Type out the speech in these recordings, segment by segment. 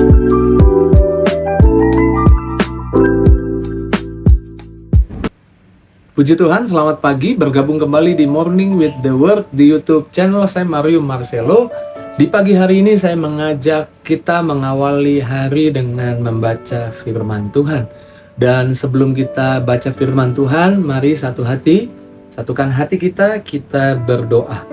Puji Tuhan, selamat pagi, bergabung kembali di Morning with the Word di YouTube channel saya Mario Marcelo. Di pagi hari ini saya mengajak kita mengawali hari dengan membaca firman Tuhan. Dan sebelum kita baca firman Tuhan, mari satukan hati kita berdoa.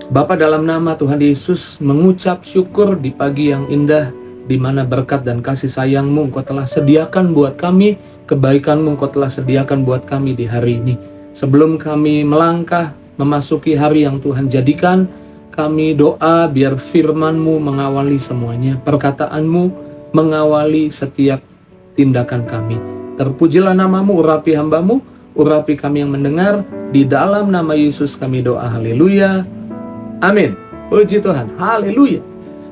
Bapa, dalam nama Tuhan Yesus mengucap syukur di pagi yang indah, di mana berkat dan kasih sayang-Mu Engkau telah sediakan buat kami, kebaikan-Mu Engkau telah sediakan buat kami di hari ini. Sebelum kami melangkah memasuki hari yang Tuhan jadikan, kami doa biar firman-Mu mengawali semuanya, perkataan-Mu mengawali setiap tindakan kami. Terpujilah nama-Mu, urapi hamba-Mu, urapi kami yang mendengar, di dalam nama Yesus kami doa, haleluya, amin. Puji Tuhan, haleluya.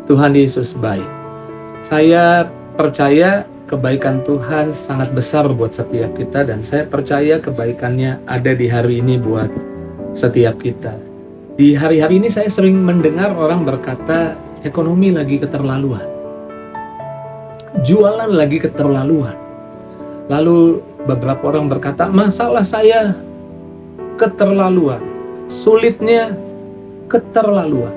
Tuhan Yesus baik. Saya percaya kebaikan Tuhan sangat besar buat setiap kita, dan saya percaya kebaikannya ada di hari ini buat setiap kita. Di hari-hari ini saya sering mendengar orang berkata, ekonomi lagi keterlaluan, jualan lagi keterlaluan. Lalu beberapa orang berkata, masalah saya keterlaluan, sulitnya keterlaluan.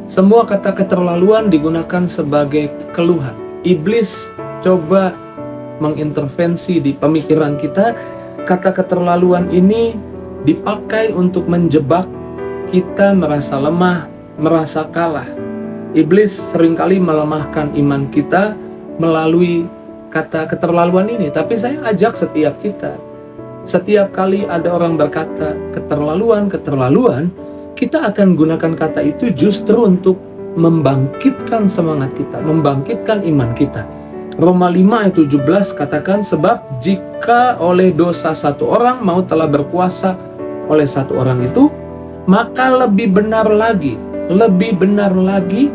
Semua kata keterlaluan digunakan sebagai keluhan. Iblis coba mengintervensi di pemikiran kita. Kata keterlaluan ini dipakai untuk menjebak kita merasa lemah, merasa kalah. Iblis seringkali melemahkan iman kita melalui kata keterlaluan ini. Tapi saya ajak setiap kita, setiap kali ada orang berkata keterlaluan, kita akan gunakan kata itu justru untuk membangkitkan semangat kita, membangkitkan iman kita. Roma 5 ayat 17 katakan, sebab jika oleh dosa satu orang maut telah berkuasa oleh satu orang itu, maka lebih benar lagi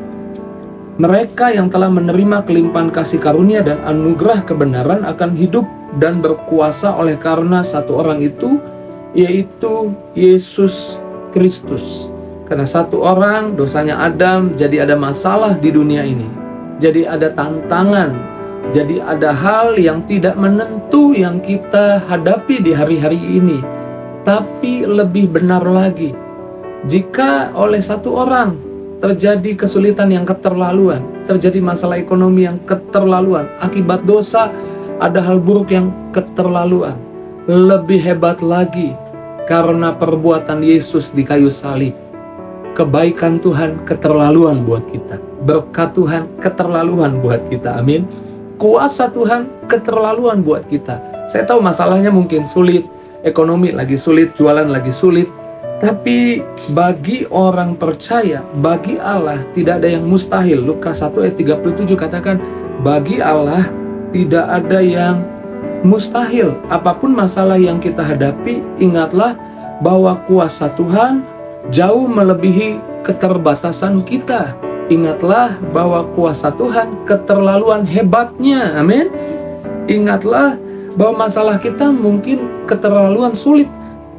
mereka yang telah menerima kelimpahan kasih karunia dan anugerah kebenaran akan hidup dan berkuasa oleh karena satu orang itu, yaitu Yesus Kristus. Karena satu orang, dosanya Adam, jadi ada masalah di dunia ini. Jadi ada tantangan, jadi ada hal yang tidak menentu yang kita hadapi di hari-hari ini. Tapi lebih benar lagi, jika oleh satu orang terjadi kesulitan yang keterlaluan, terjadi masalah ekonomi yang keterlaluan, akibat dosa ada hal buruk yang keterlaluan, lebih hebat lagi karena perbuatan Yesus di kayu salib. Kebaikan Tuhan keterlaluan buat kita, berkat Tuhan keterlaluan buat kita, amin. Kuasa Tuhan keterlaluan buat kita. Saya tahu masalahnya mungkin sulit, ekonomi lagi sulit, jualan lagi sulit, tapi bagi orang percaya, bagi Allah tidak ada yang mustahil. Lukas 1 ayat 37 katakan, bagi Allah tidak ada yang mustahil. Apapun masalah yang kita hadapi, ingatlah bahwa kuasa Tuhan jauh melebihi keterbatasan kita. Ingatlah bahwa kuasa Tuhan keterlaluan hebatnya, amin. Ingatlah bahwa masalah kita mungkin keterlaluan sulit,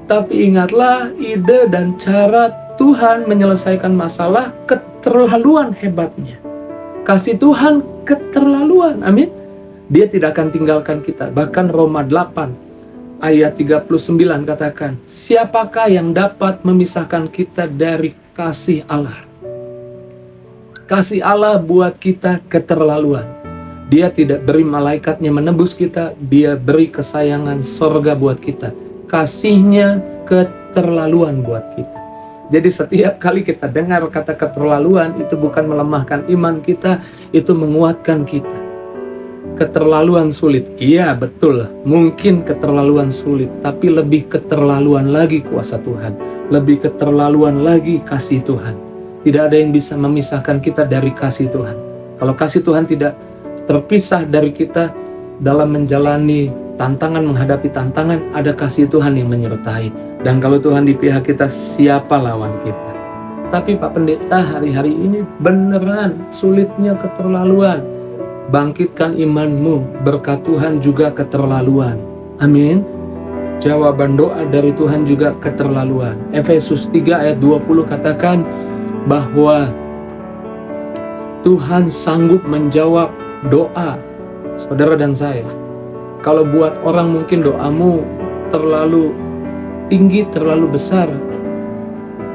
tapi ingatlah ide dan cara Tuhan menyelesaikan masalah keterlaluan hebatnya. Kasih Tuhan keterlaluan, amin. Dia tidak akan tinggalkan kita. Bahkan Roma 8 ayat 39 katakan, siapakah yang dapat memisahkan kita dari kasih Allah? Kasih Allah buat kita keterlaluan. Dia tidak beri malaikatnya menebus kita, dia beri kesayangan sorga buat kita. Kasihnya keterlaluan buat kita. Jadi setiap kali kita dengar kata keterlaluan, itu bukan melemahkan iman kita, itu menguatkan kita. Keterlaluan sulit, iya betul, mungkin keterlaluan sulit, tapi lebih keterlaluan lagi kuasa Tuhan, lebih keterlaluan lagi kasih Tuhan. Tidak ada yang bisa memisahkan kita dari kasih Tuhan. Kalau kasih Tuhan tidak terpisah dari kita dalam menjalani tantangan, menghadapi tantangan, ada kasih Tuhan yang menyertai. Dan kalau Tuhan di pihak kita, siapa lawan kita? Tapi Pak Pendeta, hari-hari ini beneran sulitnya keterlaluan. Bangkitkan imanmu, berkat Tuhan juga keterlaluan. Amin. Jawaban doa dari Tuhan juga keterlaluan. Efesus 3 ayat 20 katakan bahwa Tuhan sanggup menjawab doa saudara dan saya. Kalau buat orang mungkin doamu terlalu tinggi, terlalu besar.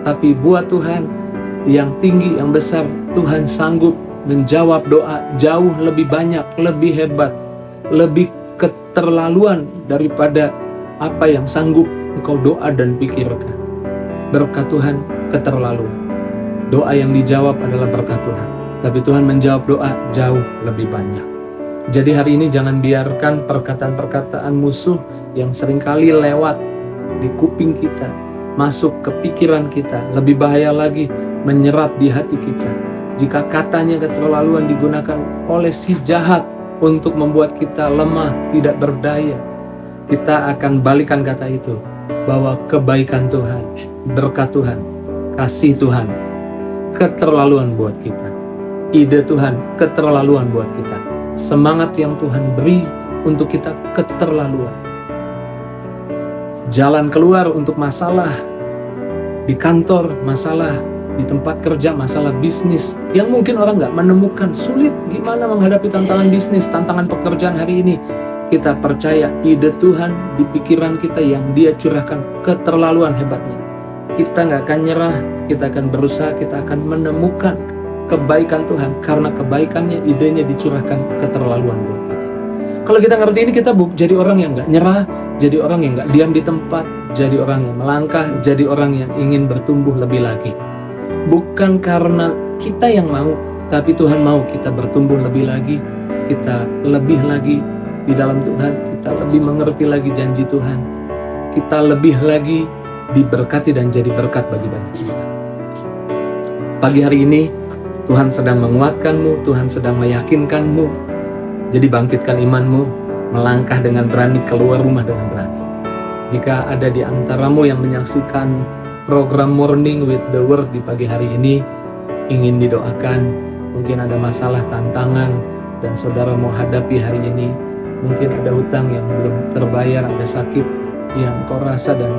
Tapi buat Tuhan yang tinggi, yang besar, Tuhan sanggup menjawab doa jauh lebih banyak, lebih hebat, lebih keterlaluan daripada apa yang sanggup engkau doa dan pikirkan. Berkat Tuhan keterlaluan. Doa yang dijawab adalah berkat Tuhan. Tapi Tuhan menjawab doa jauh lebih banyak. Jadi hari ini jangan biarkan perkataan-perkataan musuh yang seringkali lewat di kuping kita, masuk ke pikiran kita, lebih bahaya lagi menyerap di hati kita. Jika katanya keterlaluan digunakan oleh si jahat untuk membuat kita lemah, tidak berdaya, kita akan balikan kata itu, bahwa kebaikan Tuhan, berkat Tuhan, kasih Tuhan, keterlaluan buat kita. Ide Tuhan, keterlaluan buat kita. Semangat yang Tuhan beri untuk kita, keterlaluan. Jalan keluar untuk masalah di kantor, masalah di tempat kerja, masalah bisnis yang mungkin orang nggak menemukan, sulit gimana menghadapi tantangan bisnis, tantangan pekerjaan hari ini. Kita percaya ide Tuhan di pikiran kita yang Dia curahkan keterlaluan hebatnya. Kita nggak akan nyerah, kita akan berusaha, kita akan menemukan kebaikan Tuhan, karena kebaikannya, idenya dicurahkan keterlaluan buat kita. Kalau kita ngerti ini, kita jadi orang yang nggak nyerah, jadi orang yang nggak diam di tempat, jadi orang yang melangkah, jadi orang yang ingin bertumbuh lebih lagi. Bukan karena kita yang mau, tapi Tuhan mau kita bertumbuh lebih lagi, kita lebih lagi di dalam Tuhan, kita lebih mengerti lagi janji Tuhan, kita lebih lagi diberkati dan jadi berkat bagi banyak orang. Pagi hari ini Tuhan sedang menguatkanmu, Tuhan sedang meyakinkanmu. Jadi bangkitkan imanmu, melangkah dengan berani, keluar rumah dengan berani. Jika ada di antaramu yang menyaksikan program Morning with the Word di pagi hari ini, ingin didoakan, mungkin ada masalah, tantangan, dan saudara mau hadapi hari ini, mungkin ada hutang yang belum terbayar, ada sakit yang kau rasa dan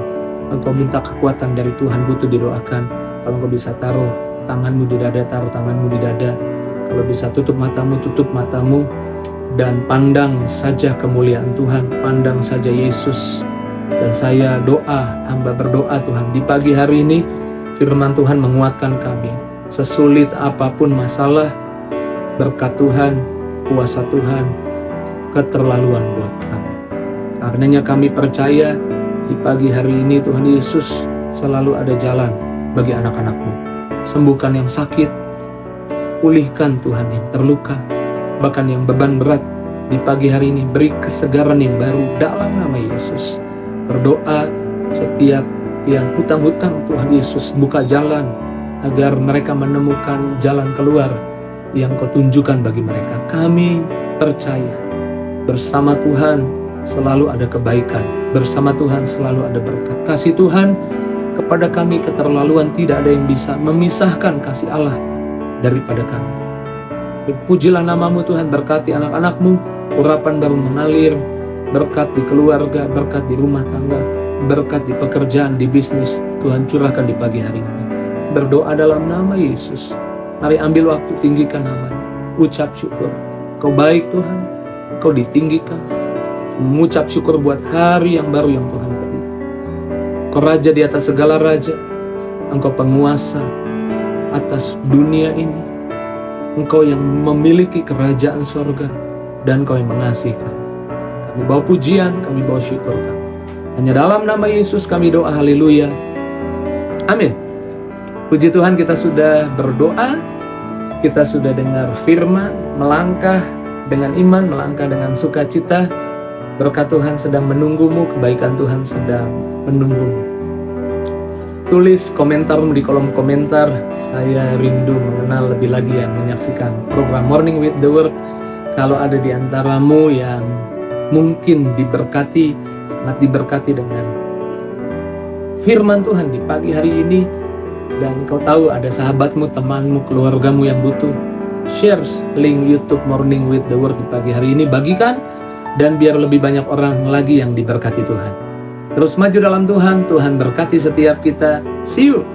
engkau minta kekuatan dari Tuhan, butuh didoakan. Kalau engkau bisa taruh tanganmu di dada, taruh tanganmu di dada. Kalau bisa tutup matamu, dan pandang saja kemuliaan Tuhan, pandang saja Yesus. Dan saya hamba berdoa Tuhan, di pagi hari ini firman Tuhan menguatkan kami. Sesulit apapun masalah, berkat Tuhan, kuasa Tuhan, keterlaluan buat kami. Karenanya kami percaya di pagi hari ini Tuhan Yesus selalu ada jalan bagi anak-anak-Mu. Sembuhkan yang sakit, pulihkan Tuhan yang terluka, bahkan yang beban berat di pagi hari ini, beri kesegaran yang baru dalam nama Yesus. Berdoa setiap yang hutang-hutang, Tuhan Yesus buka jalan agar mereka menemukan jalan keluar yang Kau tunjukkan bagi mereka. Kami percaya bersama Tuhan selalu ada kebaikan, bersama Tuhan selalu ada berkat. Kasih Tuhan kepada kami keterlaluan, tidak ada yang bisa memisahkan kasih Allah daripada kami. Pujilah namamu Tuhan, berkati anak-anak-Mu, urapan baru mengalir, berkat di keluarga, berkat di rumah tangga, berkat di pekerjaan, di bisnis, Tuhan curahkan di pagi hari ini. Berdoa dalam nama Yesus. Mari ambil waktu, tinggikan nama-Mu, ucap syukur. Kau baik Tuhan, Kau ditinggikan. Mengucap syukur buat hari yang baru yang Tuhan beri. Kau Raja di atas segala raja, Engkau penguasa atas dunia ini, Engkau yang memiliki kerajaan sorga, dan Kau yang mengasihi kami. Kami bawa pujian, kami bawa syukur kami. Hanya dalam nama Yesus kami doa, haleluya, amin. Puji Tuhan, kita sudah berdoa, kita sudah dengar firman, melangkah dengan iman, melangkah dengan sukacita. Berkat Tuhan sedang menunggumu, kebaikan Tuhan sedang menunggumu. Tulis komentarmu di kolom komentar. Saya rindu mengenal lebih lagi yang menyaksikan program Morning with the Word. Kalau ada di antaramu yang mungkin diberkati, sangat diberkati dengan firman Tuhan di pagi hari ini, dan kau tahu ada sahabatmu, temanmu, keluargamu yang butuh, share link YouTube Morning with the Word di pagi hari ini, bagikan, dan biar lebih banyak orang lagi yang diberkati Tuhan. Terus maju dalam Tuhan, Tuhan berkati setiap kita. See you!